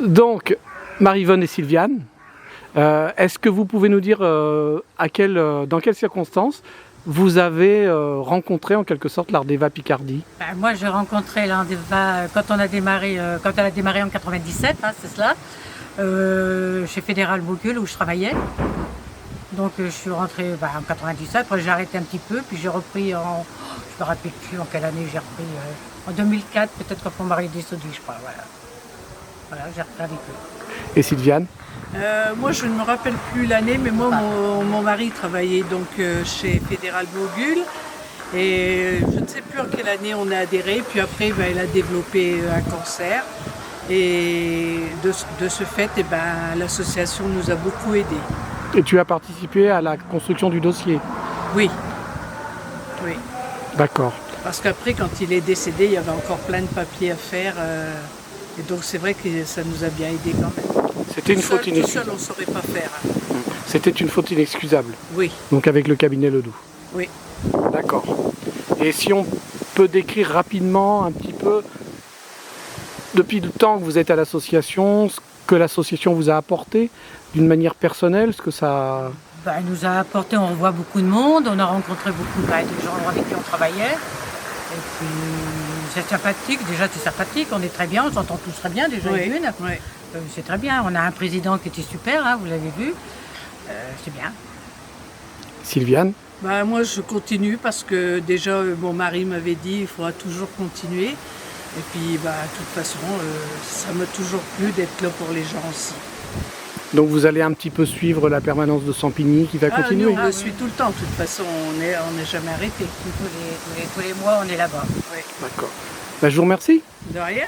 Donc, Marie-Yvonne et Sylviane, est-ce que vous pouvez nous dire dans quelles circonstances vous avez rencontré en quelque sorte l'Ardeva Picardie? Moi, j'ai rencontré l'Ardeva quand elle a démarré en 97, hein, c'est cela, chez Fédéral Bocul où je travaillais. Donc je suis rentrée en 97, après j'ai arrêté un petit peu, puis j'ai repris je me rappelle plus en quelle année j'ai repris, en 2004, peut-être quand mon mari est décédé, je crois, voilà. Voilà, j'ai repris avec eux. Et Sylviane? Moi, je ne me rappelle plus l'année, mais moi, mon mari travaillait donc chez Fédéral Bocul. Et je ne sais plus en quelle année on a adhéré. Puis après, elle a développé un cancer. Et de ce fait, l'association nous a beaucoup aidés. Et tu as participé à la construction du dossier? Oui. Oui. D'accord. Parce qu'après, quand il est décédé, il y avait encore plein de papiers à faire. Et donc, c'est vrai que ça nous a bien aidés quand même. C'était une faute inexcusable. Tout seul, on ne saurait pas faire. C'était une faute inexcusable. Oui. Donc avec le cabinet Ledoux. Oui. D'accord. Et si on peut décrire rapidement un petit peu, depuis le temps que vous êtes à l'association, ce que l'association vous a apporté d'une manière personnelle, ce que ça... Elle nous a apporté, on revoit beaucoup de monde, on a rencontré beaucoup de gens avec qui on travaillait. Et puis c'est sympathique, déjà c'est sympathique, on est très bien, on s'entend tous très bien déjà une. Oui. C'est très bien, on a un président qui était super, hein, vous l'avez vu, c'est bien. Sylviane? Moi je continue parce que déjà mon mari m'avait dit il faudra toujours continuer. Et puis de toute façon ça m'a toujours plu d'être là pour les gens aussi. Donc vous allez un petit peu suivre la permanence de Sampigny qui va continuer? Nous, on le suit tout le temps, de toute façon on n'est jamais arrêté. Tous les mois on est là-bas. Oui. D'accord. Je vous remercie. De rien.